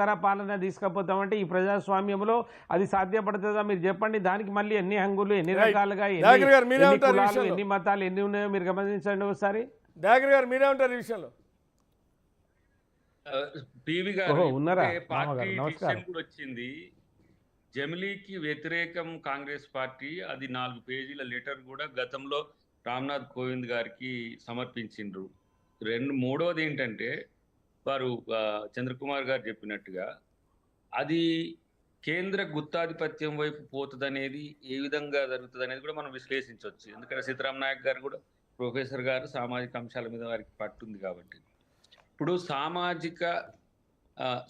ధర పాలన తీసుకపోతామంటే ఈ ప్రజాస్వామ్యంలో అది సాధ్యపడుతుందా మీరు చెప్పండి. దానికి మళ్ళీ ఎన్ని హంగులు, ఎన్ని రకాలుగా, ఎన్ని కులాలు, ఎన్ని మతాలు ఎన్ని ఉన్నాయో మీరు గమనించండి ఒకసారి. దయాకర్ గారు మీరే ఉంటారు ఈ విషయంలో? పివి గారు ఉన్నారా? పార్టీ డిసిషన్ కూడా వచ్చింది. జమిలీకి వ్యతిరేకం కాంగ్రెస్ పార్టీ అది 4 పేజీల లెటర్ కూడా గతంలో రామ్నాథ్ కోవింద్ గారికి సమర్పించిండ్రు. మూడవది ఏంటంటే వారు చంద్రకుమార్ గారు చెప్పినట్టుగా అది కేంద్ర గుత్తాధిపత్యం వైపు పోతుందనేది ఏ విధంగా జరుగుతుంది అనేది కూడా మనం విశ్లేషించవచ్చు. ఎందుకంటే సీతారాం నాయక్ గారు కూడా ప్రొఫెసర్ గారు సామాజిక అంశాల మీద వారికి పట్టుంది కాబట్టి ఇప్పుడు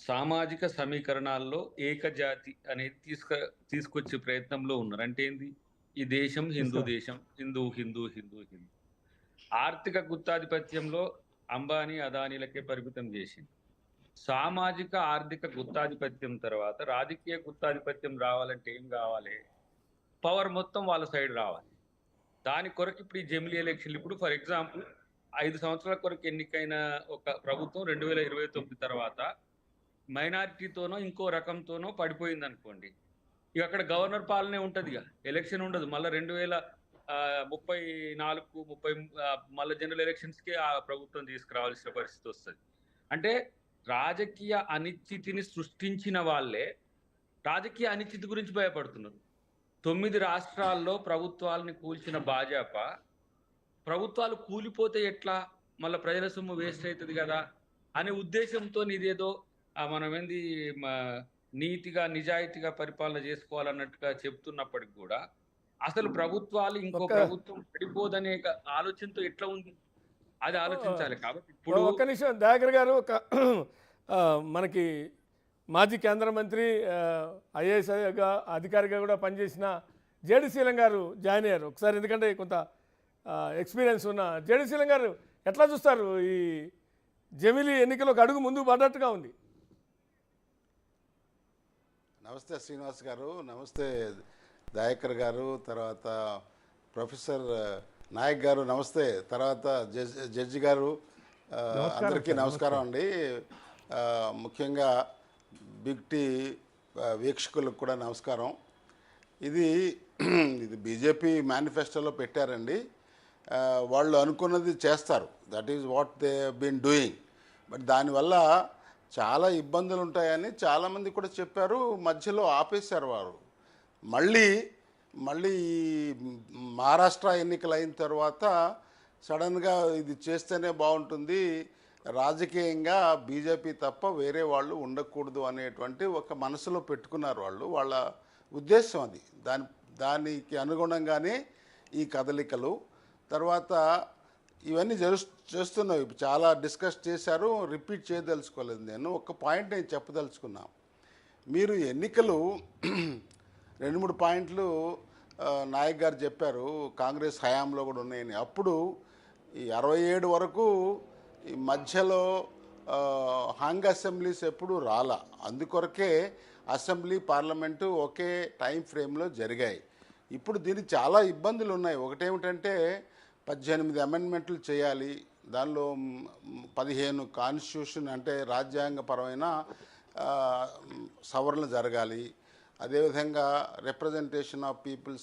సామాజిక సమీకరణాల్లో ఏకజాతి అనేది తీసుకొచ్చే ప్రయత్నంలో ఉన్నారు. అంటే ఏంది, ఈ దేశం హిందూ దేశం, హిందూ హిందూ హిందూ హిందూ. ఆర్థిక గుత్తాధిపత్యంలో అంబానీ అదానీలకే పరిమితం చేసింది. సామాజిక ఆర్థిక గుత్తాధిపత్యం తర్వాత రాజకీయ గుత్తాధిపత్యం రావాలంటే ఏం కావాలి? పవర్ మొత్తం వాళ్ళ సైడ్ రావాలి. దాని కొరకు ఇప్పుడు ఈ జమిలీ ఎలక్షన్లు, ఇప్పుడు ఫర్ ఎగ్జాంపుల్ 5 సంవత్సరాల కొరకు ఎన్నికైన ఒక ప్రభుత్వం 2029 తర్వాత మైనారిటీతోనో ఇంకో రకంతోనో పడిపోయింది అనుకోండి, ఇక అక్కడ గవర్నర్ పాలనే ఉంటుంది, ఇక ఎలక్షన్ ఉండదు. మళ్ళీ 2034 మళ్ళీ జనరల్ ఎలక్షన్స్కి ఆ ప్రభుత్వం తీసుకురావాల్సిన పరిస్థితి వస్తుంది. అంటే రాజకీయ అనిశ్చితిని సృష్టించిన వాళ్ళే రాజకీయ అనిశ్చితి గురించి భయపడుతున్నారు. 9 రాష్ట్రాల్లో ప్రభుత్వాలని కూల్చిన భాజపా ప్రభుత్వాలు కూలిపోతే ఎట్లా, మళ్ళీ ప్రజల సొమ్ము వేస్ట్ అవుతుంది కదా అనే ఉద్దేశంతో ఇదేదో మనం ఏంది నీతిగా నిజాయితీగా పరిపాలన చేసుకోవాలన్నట్టుగా చెప్తున్నప్పటికి కూడా అసలు ప్రభుత్వాలు ఇంకో ప్రభుత్వం పడిపోదనే ఆలోచనతో ఎట్లా ఉంది అది ఆలోచించాలి. కాబట్టి ఇప్పుడు ఒక్క నిమిషం దయాకర్ గారు, ఒక మనకి మాజీ కేంద్ర మంత్రి ఐఏఎస్ అధికారిగా కూడా పనిచేసిన జేడి శీలం గారు జాయిన్ అయ్యారు ఒకసారి. ఎందుకంటే కొంత ఎక్స్పీరియన్స్ ఉన్న జేడి శీలం గారు ఎట్లా చూస్తారు? ఈ జమిలీ ఎన్నికలు ఒక అడుగు ముందుకు పడ్డట్టుగా ఉంది. నమస్తే శ్రీనివాస్ గారు, నమస్తే దయాకర్ గారు, తర్వాత ప్రొఫెసర్ నాయక్ గారు, నమస్తే, తర్వాత జడ్జి గారు, అందరికీ నమస్కారం అండి. ముఖ్యంగా బిగ్ టీ వీక్షకులకు కూడా నమస్కారం. ఇది బీజేపీ మేనిఫెస్టోలో పెట్టారండి. వాళ్ళు అనుకున్నది చేస్తారు, that is what they been doing. But దానివల్ల చాలా ఇబ్బందులు ఉంటాయని చాలామంది కూడా చెప్పారు, మధ్యలో ఆపేశారు వారు. మళ్ళీ ఈ మహారాష్ట్ర ఎన్నికలు అయిన తర్వాత సడన్గా ఇది చేస్తేనే బాగుంటుంది, రాజకీయంగా బీజేపీ తప్ప వేరే వాళ్ళు ఉండకూడదు అనేటువంటి ఒక మనసులో పెట్టుకున్నారు వాళ్ళు. వాళ్ళ ఉద్దేశం అది. దానికి అనుగుణంగానే ఈ కదలికలు. తర్వాత ఇవన్నీ చేస్తున్నావు, చాలా డిస్కస్ చేశారు, రిపీట్ చేయదలుచుకోలేదు. నేను ఒక పాయింట్ నేను చెప్పదలుచుకున్నా. మీరు ఎన్నికలు 2-3 పాయింట్లు నాయక్ గారు చెప్పారు, కాంగ్రెస్ హయాంలో కూడా ఉన్నాయని. అప్పుడు ఈ 67 వరకు ఈ మధ్యలో హంగ్ అసెంబ్లీస్ ఎప్పుడు రాలా. అందుకొరకే అసెంబ్లీ పార్లమెంటు ఒకే టైం ఫ్రేమ్లో జరిగాయి. ఇప్పుడు దీనికి చాలా ఇబ్బందులు ఉన్నాయి. ఒకటేమిటంటే 18 అమెండ్మెంట్లు చేయాలి, దానిలో 15 కాన్స్టిట్యూషన్ అంటే రాజ్యాంగపరమైన సవరణలు జరగాలి. అదేవిధంగా రిప్రజెంటేషన్ ఆఫ్ పీపుల్స్